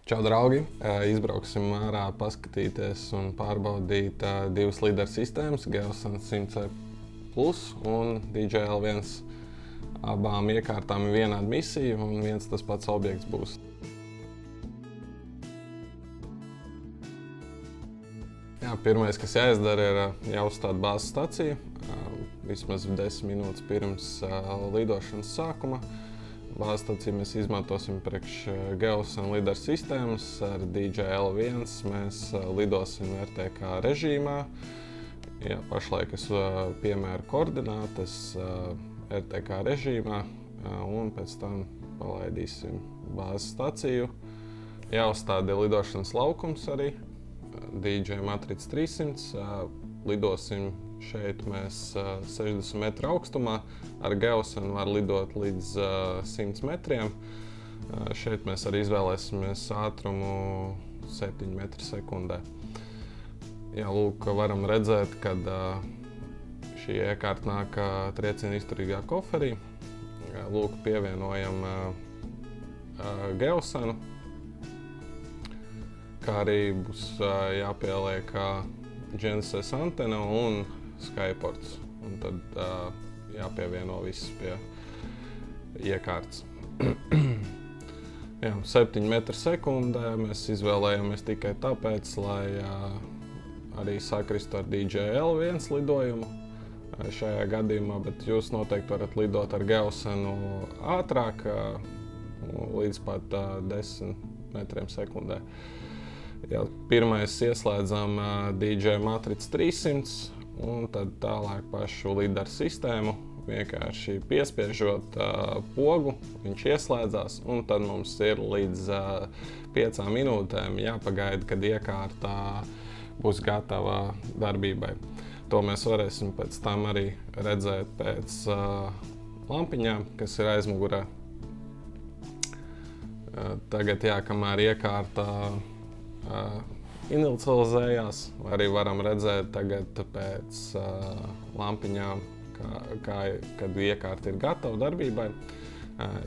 Čau, draugi! Izbrauksim ārā paskatīties un pārbaudīt divas līderu sistēmas, Geosan 100C Plus un DJI-L1. Abām iekārtām ir vienāda misija un viens tas pats objekts būs. Pirmais, kas jāizdara, ir jāuzstāda bāzes stacija, vismaz 10 minūtes pirms lidošanas sākuma. Bāzes staciju mēs izmantosim priekš Geosan līderu sistēmas. Ar DJI-L1 mēs lidosim RTK režīmā. Pašlaik es piemēru koordinātas RTK režīmā un pēc tam palaidīsim bāzes staciju. Jāuzstāda lidošanas laukums arī. DJI Matrix 300. Lidosim šeit mēs 60 metru augstumā. Ar Geosan var lidot līdz 100 metriem. Šeit mēs arī izvēlēsimies ātrumu 7 metri sekundē. Lūk, varam redzēt, kad šī iekārta nāk trieciena izturīgā koferī. Lūk, pievienojam Geosanu. Kā arī būs jāpieliek Genesis antena un Skyports. Un tad jāpievieno viss pie iekārtas. 7 metri sekundē mēs izvēlējāmies tikai tāpēc, lai arī sakristu ar DJI-L1 lidojumu šajā gadījumā, bet jūs noteikti varat lidot ar Geosanu ātrāk, līdz pat 10 metriem sekundē. Pirmais ieslēdzam DJI Matrix 300 un tad tālāk pašu līderu sistēmu. Vienkārši piespiežot pogu, viņš ieslēdzās un tad mums ir līdz 5 minūtēm jāpagaida, kad iekārta būs gatava darbībai. To mēs varēsim pēc tam arī redzēt pēc lampiņām, kas ir aizmugurē. Tagad, kamēr iekārta inicializējās, arī varam redzēt tagad pēc lampiņām, kad iekārta ir gatava darbībai.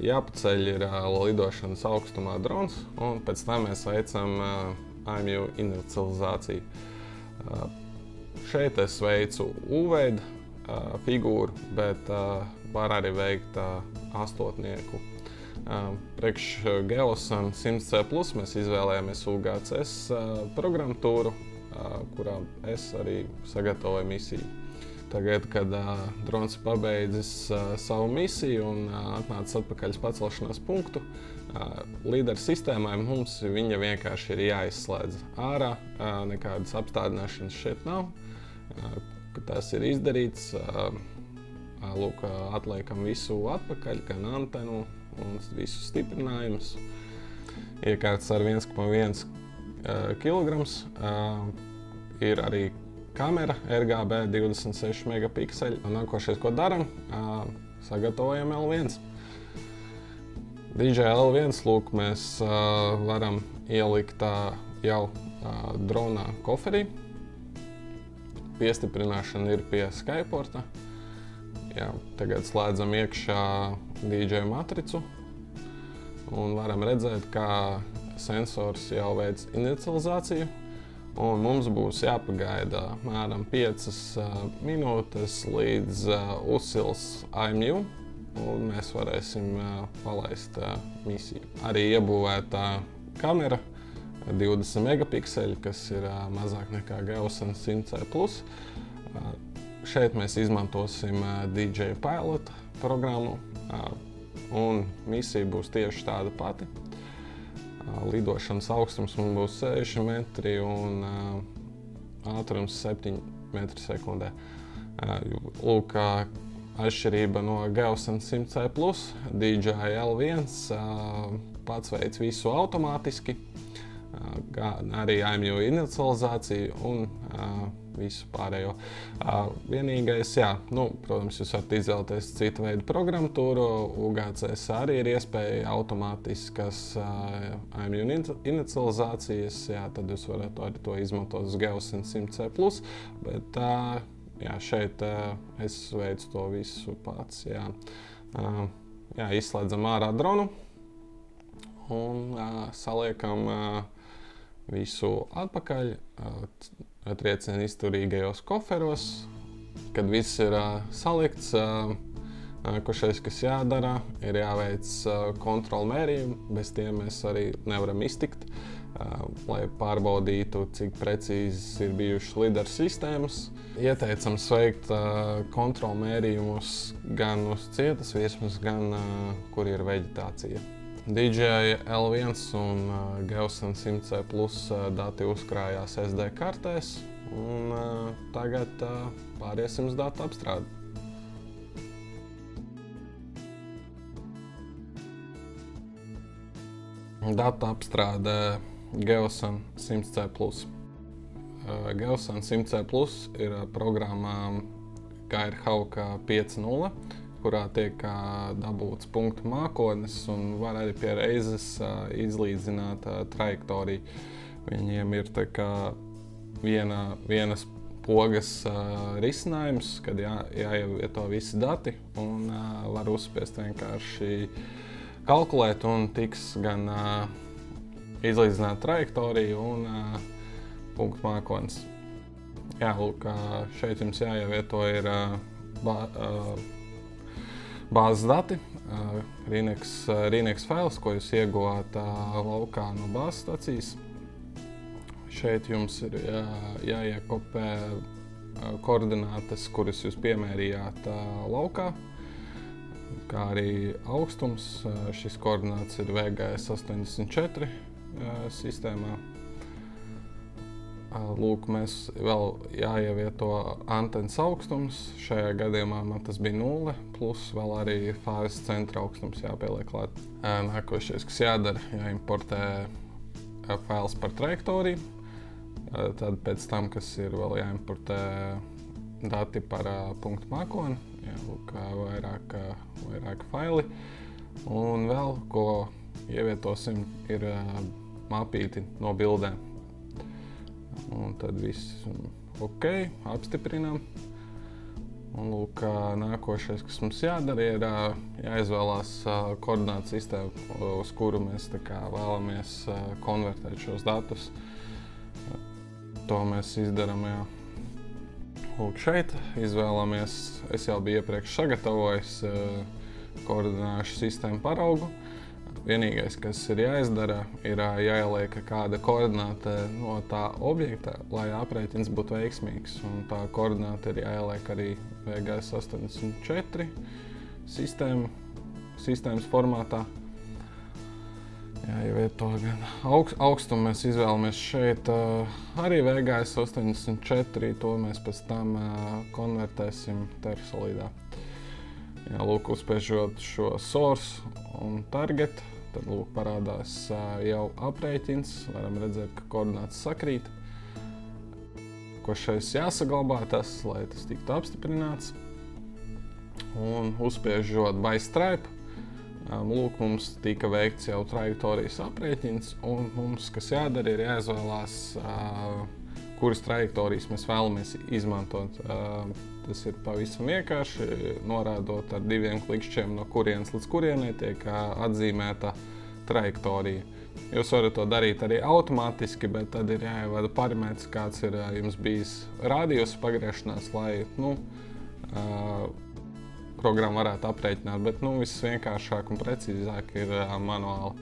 Jāpaceļ ir lidošanas augstumā drons, un pēc tam mēs veicam IMU inicializāciju. Šeit es veicu U-veida figūru, bet var arī veikt astotnieku. Priekš Geosan 100C Plus mēs izvēlējāmies UGCS programmatūru, kurā es arī sagatavoju misiju. Tagad, kad drons pabeidzis savu misiju un atnācis atpakaļ uz pacelšanās punktu, līderu sistēmai mums viņa vienkārši ir jāizslēdz ārā, nekādas apstādināšanas šeit nav. Kad tas ir izdarīts, lūk, atliekam visu atpakaļ, gan antenu un visus stiprinājumus. Iekārtas ar 1,1 kg. Ir arī kamera RGB 26 megapikseli. Nākošais, ko daram, sagatavojam L1. DJI-L1, lūk, mēs varam ielikt jau dronā koferī. Piestiprināšana ir pie Skyporta. Tagad slēdzam iekšā DJI Matricu un varam redzēt, kā sensors jau veic inicializāciju. Un mums būs jāpagaida mēram 5 minūtes līdz uzsils IMU un mēs varēsim palaist misiju. Arī iebūvēta kamera 20 megapikseli, kas ir mazāk nekā Geosan 100C Plus. Šeit mēs izmantosim DJI Pilot programmu un misija būs tieši tāda pati. Lidošanas augstums mums būs 6 metri un ātrums 7 metri sekundē. Lūk, atšķirība no Geosan 100C Plus, DJI-L1 pats veic visu automātiski, arī IMU inicializāciju un visu pārējo. Vienīgais, protams, jūs varat izvēlēties citu veidu programmatūru. UGCS arī ir iespēja automātiskas IMU inicializācijas. Tad jūs varat arī to izmantot uz Geosan 100C Plus, bet šeit es veicu to visu pats. Izslēdzam ārā dronu un saliekam visu atpakaļ trieciena izturīgajos koferos. Kad viss ir salikts, nākošais, kas jādara, ir jāveic kontrolu mērījumi. Bez tiem mēs arī nevaram iztikt, lai pārbaudītu, cik precīzas ir bijušas lidaru sistēmas. Ieteicams veikt kontrolu mērījumus gan uz cietas virsmas, gan kur ir veģetācija. DJI L1 un Geosan 100C Plus dati uzkrājās SD kartēs, un tagad pāriesim uz datu apstrādi. Data apstrāde Geosan 100C Plus. Geosan 100C Plus ir programmā GairHawk 5.0, kurā tiek dabūts punktu mākonis un var arī pie reizes izlīdzināt trajektoriju. Viņiem ir tā kā vienas pogas risinājums, kad jāievieto visi dati un var uzspiest vienkārši kalkulēt un tiks gan izlīdzināt trajektoriju un punktu mākonis. Jā, lūk, šeit jums jāievieto ir bāzes dati, Rīnieks fails, ko jūs ieguvāt laukā no bāzes stacijas. Šeit jums ir jāiekopē koordinātes, kuras jūs piemērījāt laukā, kā arī augstums. Šis koordināts ir VGS 84 sistēmā. Lūk, mēs vēl jāievieto antenas augstums. Šajā gadījumā man tas bija 0, plus vēl arī fāzes centra augstums jāpieliek klāt. Nākošais, kas jādara, jāimportē fails par trajektoriju. Tad pēc tam, kas ir vēl jāimportē dati par punktu mākoni, lūk, vairāk faili. Un vēl, ko ievietosim, ir mapīti no bildēm. Un tad viss ok, apstiprinām. Un lūk, nākošais, kas mums jādara, ir jāizvēlās koordinātu sistēmu, uz kuru mēs vēlamies konvertēt šos datus. To mēs izdarām, jā. Lūk, šeit izvēlamies, es jau biju iepriekš sagatavojis koordināšu sistēmu paraugu. Vienīgais, kas ir jāizdara, ir jāieliek kāda koordināte no tā objekta, lai aprēķins būtu veiksmīgs. Un tā koordināte ir jāieliek arī VGS 84 sistēmas formātā. Jāievieto gan augstumu mēs izvēlamies šeit arī VGS 84, to mēs pēc tam konvertēsim TerraSolidā. Lūk, uzspiežot šo source un target, tad lūk parādās jau aprēķins, varam redzēt, ka koordināts sakrīt. Ko šeit jāsaglabā tas, lai tas tiktu apstiprināts. Un uzspiežot by stripe, lūk, mums tika veikts jau trajektorijas aprēķins, un mums, kas jādara, ir jāizvēlās, kuras trajektorijas mēs vēlamies izmantot. Tas ir pavisam vienkārši, norādot ar 2 klikšķiem, no kurienes līdz kurienei tiek atzīmēta trajektorija. Jūs varat to darīt arī automātiski, bet tad ir jāievada parametrs, kāds ir jums bijis rādījus pagriešanās, lai programma varētu aprēķināt, bet viss vienkāršāk un precīzāk ir manuāli.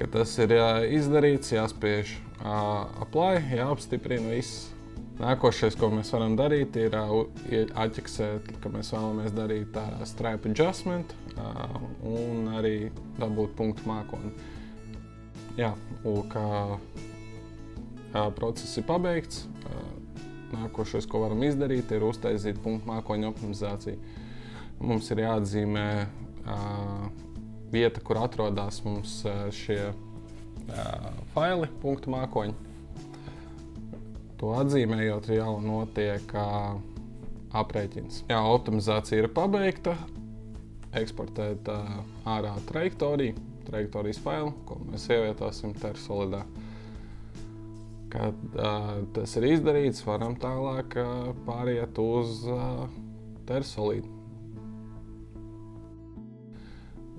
Kad tas ir izdarīts, jāspiež apply, jāapstiprina viss. Nākošais, ko mēs varam darīt, ir atķeksēt, ka mēs vēlamies darīt stripe adjustment un arī dabūt punktu mākoni. Jā, lūk, process ir pabeigts. Nākošais, ko varam izdarīt, ir uztaisīt punktu mākoņu optimizāciju. Mums ir jāatzīmē vieta, kur atrodas mums šie faili, punktu mākoņi. To atzīmējot, jau notiek aprēķins. Jā, optimizācija ir pabeigta. Eksportēt ārā trajektorijas failu, ko mēs ievietosim TerraSolidā. Kad tas ir izdarīts, varam tālāk pāriet uz TerraSolid.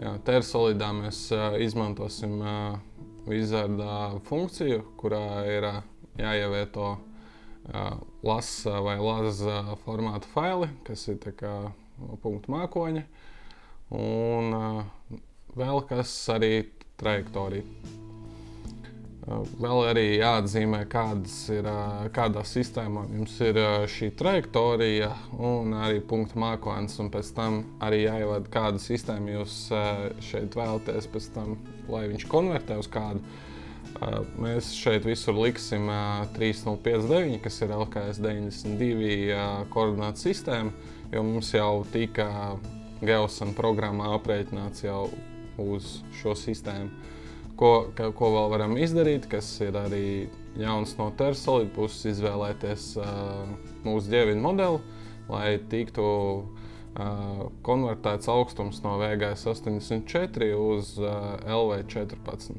Jā, TerSolidā mēs izmantosim Wizard funkciju, kurā ir jāievieto lasa vai laza formāta faili, kas ir tā kā punktu mākoņi, un vēl kas arī trajektorija. Vēl arī jāatzīmē, kādā sistēmā jums ir šī trajektorija un arī punktu mākonis, un pēc tam arī jāievada, kādu sistēmu jūs šeit vēlaties pēc tam, lai viņš konvertē uz kādu. Mēs šeit visur liksim 3059, kas ir LKS 92 koordinātu sistēma, jo mums jau tika Geosan programmā aprēķināts jau uz šo sistēmu. Ko vēl varam izdarīt, kas ir arī jauns no TerSolid puses, izvēlēties mūsu ģevina modeli, lai tiktu konvertēts augstums no VGS 84 uz LV14.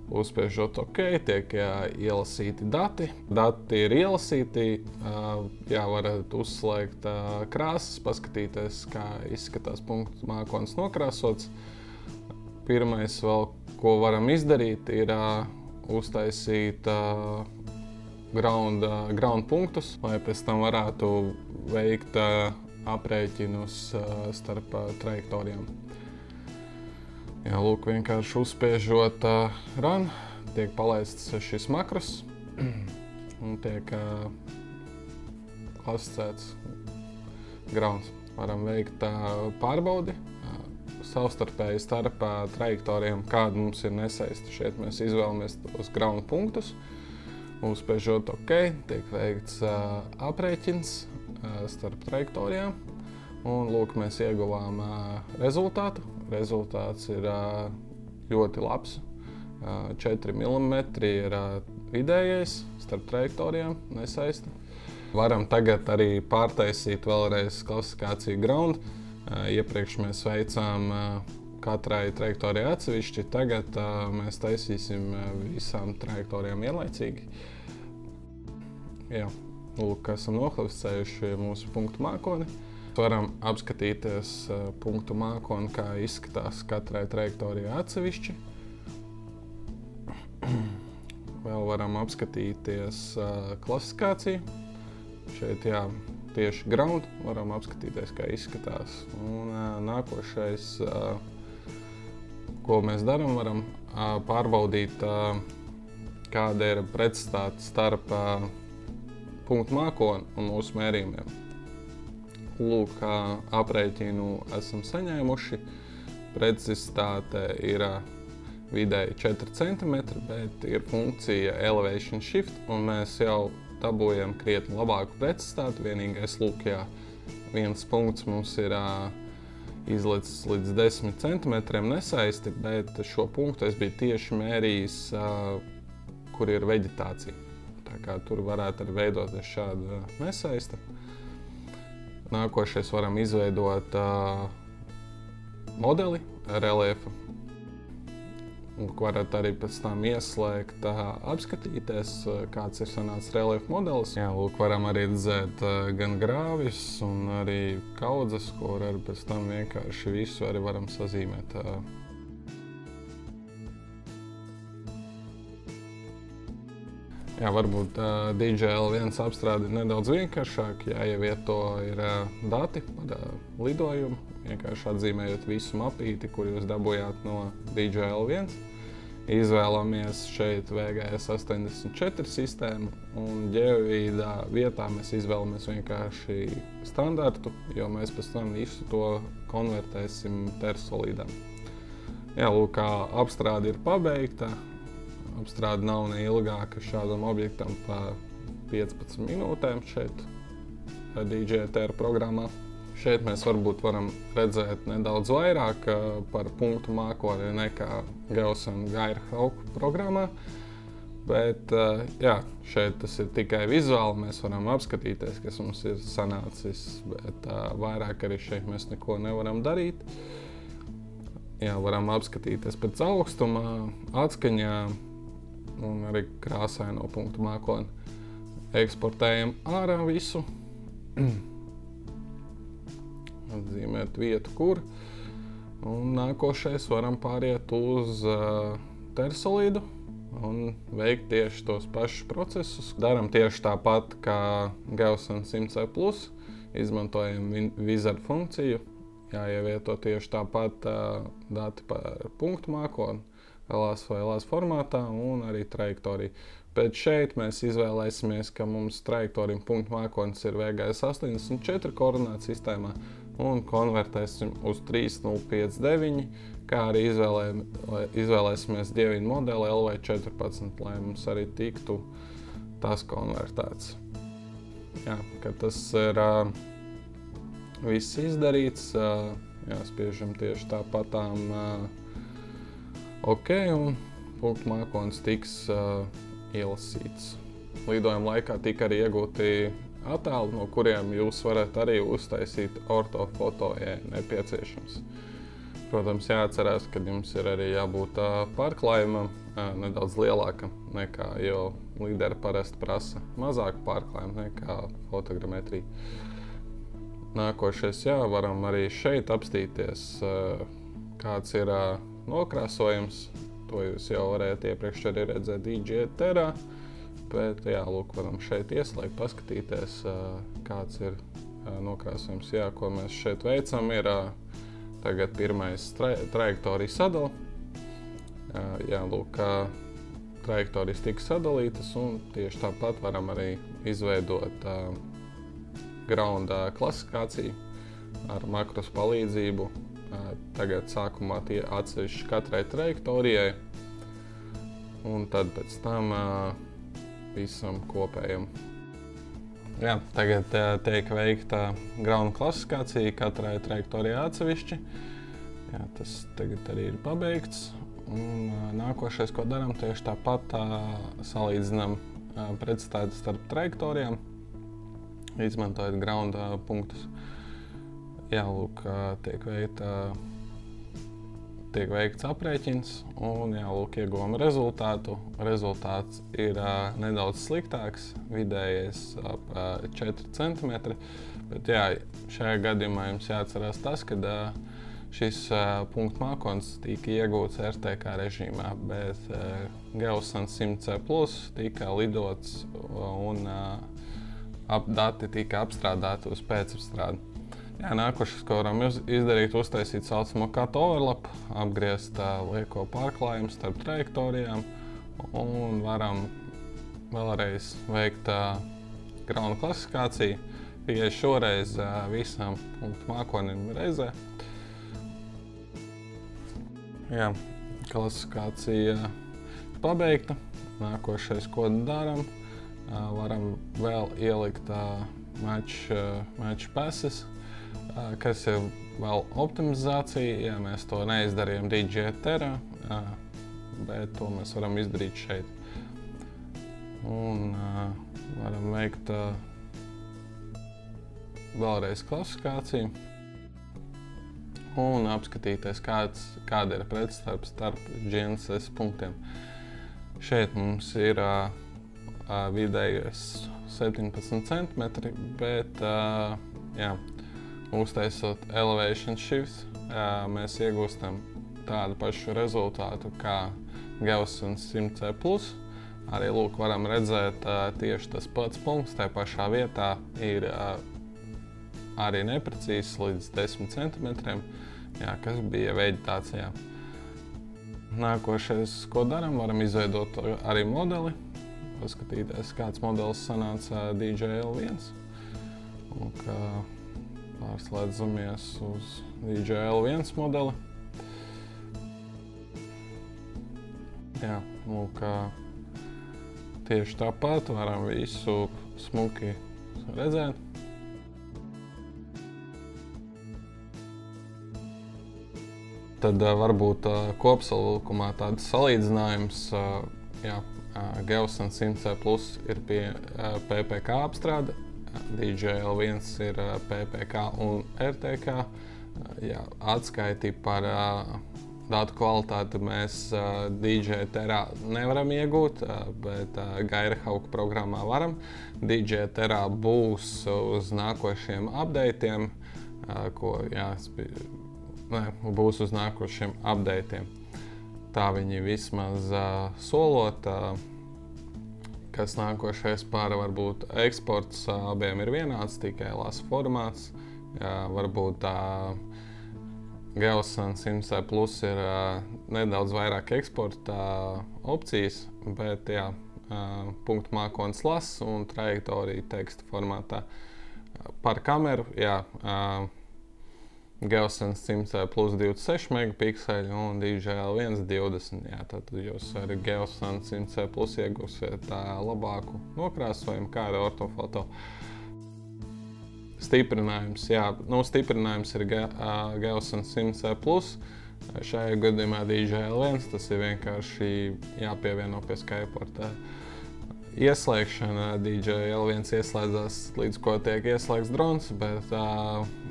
Uzspiežot OK, tiek ielasīti dati. Dati ir ielasīti, varat uzslēgt krāsas, paskatīties, kā izskatās punktu mākonis nokrāsots. Pirmais vēl, ko varam izdarīt, ir uztaisīt ground punktus, lai pēc tam varētu veikt aprēķinus starp trajektorijām. Jā, lūk, vienkārši uzspiežot run, tiek palaists šis makros un tiek klasificēts grounds. Varam veikt pārbaudi savstarpēji starp trajektorijām, kāda mums ir nesaista. Šeit mēs izvēlamies tos ground punktus, uzspiežot OK, tiek veikts aprēķins starp trajektorijām, un lūk, mēs ieguvām rezultātu. Rezultāts ir ļoti labs. 4 mm ir vidējais starp trajektorijām, nesaista. Varam tagad arī pārtaisīt vēlreiz klasifikāciju ground. Iepriekš mēs veicām katrai trajektorijai atsevišķi, tagad mēs taisīsim visām trajektorijām vienlaicīgi. Jā, lūk, esam noklasificējuši mūsu punktu mākoni. Varam apskatīties punktu mākoni, kā izskatās katrai trajektorijai atsevišķi. Vēl varam apskatīties klasifikāciju. Šeit, jā, tieši ground varam apskatīties, kā izskatās. Un nākošais, ko mēs darām, varam pārbaudīt, kāda ir precizitāte starp punktu mākoni un mūsu mērījumiem. Lūk, aprēķinu esam saņēmuši. Precizitāte ir vidēji 4 cm, bet ir funkcija elevation shift, un mēs jau dabūjam krietni labāku precizitāti. Vienīgais, lūk, viens punkts mums ir izlicis līdz 10 cm nesaisti, bet šo punktu es biju tieši mērījis, kur ir veģetācija. Tā kā tur varētu arī veidoties šāda nesaista. Nākošais varam izveidot modeli reliefa. Varat arī pēc tam ieslēgt, apskatīties, kāds ir sanācis reliefa modelis. Jā, lūk, varam arī redzēt gan grāvjus un arī kaudzes, ko arī pēc tam vienkārši visu arī varam sazīmēt. Jā, varbūt DJL1 apstrāde ir nedaudz vienkāršāk, jāievieto ir dati par lidojumu, vienkārši atzīmējot visu mapīti, kur jūs dabūjāt no DJL1. Izvēlamies šeit VGS 84 sistēmu, un ģeovīdā vietā mēs izvēlamies vienkārši standartu, jo mēs pēc tam visu to konvertēsim TerSolidam. Jā, lūk, apstrāde ir pabeigta. Apstrāde nav ne ilgāka šādam objektam pa 15 minūtēm šeit DJTR programmā. Šeit mēs varbūt varam redzēt nedaudz vairāk par punktu mākoni nekā Geosan Gairhawk programmā. Bet jā, šeit tas ir tikai vizuāli, mēs varam apskatīties, kas mums ir sanācis, bet vairāk arī šeit mēs neko nevaram darīt. Jā, varam apskatīties pēc augstuma, atskaņā un arī krāsaino punktu mākoni. Eksportējam ārā visu. Atzīmēt vietu, kur. Un nākošais varam pāriet uz Tersolīdu un veikt tieši tos pašus procesus. Daram tieši tāpat kā Geosan 100C+, izmantojam Wizard funkciju. Jāievieto tieši tāpat dati par punktu mākoni, LAS vai LAS formātā un arī trajektoriju. Bet šeit mēs izvēlēsimies, ka mums trajektorija punktu mākonis ir VGS 84 koordinātu sistēmā un konvertēsim uz 3059, kā arī izvēlēsimies dieviņu modeli LV14, lai mums arī tiktu tas konvertēts. Jā, kad tas ir viss izdarīts, spiežam tieši tāpatām OK, un punktu mākonis tiks ielasīts. Lidojuma laikā tika arī iegūti attēli, no kuriem jūs varat arī uztaisīt ortofoto, ja nepieciešams. Protams, jāatcerās, ka jums ir arī jābūt pārklājumam nedaudz lielākam nekā, jo lideri parasti prasa mazāku pārklājumu nekā fotogrammetrija. Nākošais, varam arī šeit apstīties, kāds ir nokrāsojums. To jūs jau varētu iepriekš arī redzēt DJI Terā. Bet, varam šeit ieslēgt, paskatīties, kāds ir nokrāsojums. Ko mēs šeit veicam, ir tagad pirmais trajektorija sadala. Trajektorijas tika sadalītas, un tieši tāpat varam arī izveidot grounda klasifikāciju ar makros palīdzību. Tagad sākumā tie atsevišķi katrai trajektorijai, un tad pēc tam visam kopējam. Tagad tiek veikta grounda klasifikācija katrai trajektorijai atsevišķi. Tas tagad arī ir pabeigts. Un nākošais, ko darām, tieši tāpat salīdzinām precizitāti starp trajektorijām, izmantojot grounda punktus. Tiek veikts aprēķins un ieguvam rezultātu. Rezultāts ir nedaudz sliktāks, vidējais ap 4 cm. Bet šajā gadījumā jums jāatcerās tas, ka šis punktu mākonis tika iegūts RTK režīmā, bet Geosan 100C+ tika lidots un dati tika apstrādāti uz pēcapstrādi. Nākošais, ko varam izdarīt, uztaisīt saucamo cut overlap, apgriezt lieko pārklājumu starp trajektorijām un varam vēlreiz veikt grounda klasifikāciju. Tikai šoreiz visam punktu mākonim reizē. Klasifikācija pabeigta. Nākošais, ko daram, varam vēl ielikt match passes, kas ir vēl optimizācija. Mēs to neizdarījām DJI Terā, bet to mēs varam izdarīt šeit. Un varam veikt vēlreiz klasifikāciju un apskatīties, kāda ir pretstarps starp GNSS punktiem. Šeit mums ir vidējais 17 cm, bet uztaisot elevation shift, mēs iegūstam tādu pašu rezultātu kā Geosan 100C+. Arī varam redzēt tieši tas pats punkts, tajā pašā vietā ir arī neprecīzs līdz 10 cm, kas bija veģetācijā. Nākošais, ko daram, varam izveidot arī modeli, paskatīties, kāds modelis sanāca DJI L1. Un pārslēdzamies uz DJI L1 modeli. Tieši tāpat varam visu smuki redzēt. Tad varbūt kopsavilkumā tāds salīdzinājums. Geosan 100C+ ir pie PPK apstrāde, DJI L1 ir PPK un RTK. Atskaiti par datu kvalitāti mēs DJI Terā nevaram iegūt, bet Gairhawk programmā varam. DJI Terā būs uz nākošiem updateiem, ko būs uz nākošiem updateiem. Tā viņi vismaz solot. Kas nākošais varbūt eksports abiem ir vienāds, tikai lasa formāts. Varbūt Geosan 100 Plus ir nedaudz vairāk eksporta opcijas, bet punktu mākonis lasa un trajektorija teksta formātā. Par kameru, Geosan 100 Plus 26 megapikseli un DJI-1 20. Tad jūs ar Geosan 100 Plus iegūsiet labāku nokrāsojumu, kā ar ortofoto. Stiprinājums, stiprinājums ir Geosan 100 Plus. Šajā gadījumā DJI-1, tas ir vienkārši jāpievieno pie Skyporta ieslēgšana. DJI-1 ieslēdzās līdz ko tiek ieslēgts drons, bet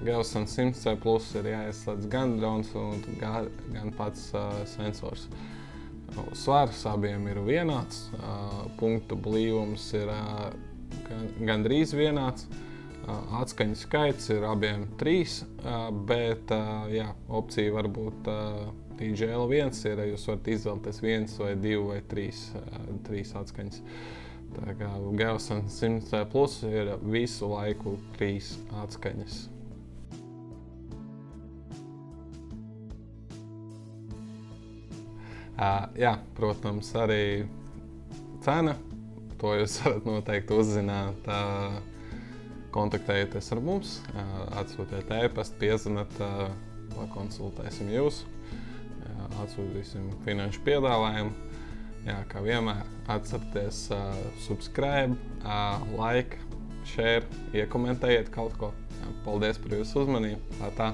Geosan 100 Plus ir jāieslēdz gan drons un gan pats sensors. Svars abiem ir vienāds, punktu blīvums ir gandrīz vienāds. Atskaņu skaits ir abiem 3, bet opcija varbūt DJI-1 ir, jūs varat izvēlēties 1 vai 2 vai 3 atskaņas. Tā kā Geosan 100 Plus ir visu laiku 3 atskaņas. Protams, arī cena, to jūs varat noteikti uzzināt. Kontaktējieties ar mums, atsūtiet e-pastu, piezvanat, pakonsultēsim jūs, atsūtīsim finanšu piedāvājumu. Kā vienmēr, atcerieties subscribe, like, share, iekomentējiet kaut ko. Paldies par jūsu uzmanību. Tā.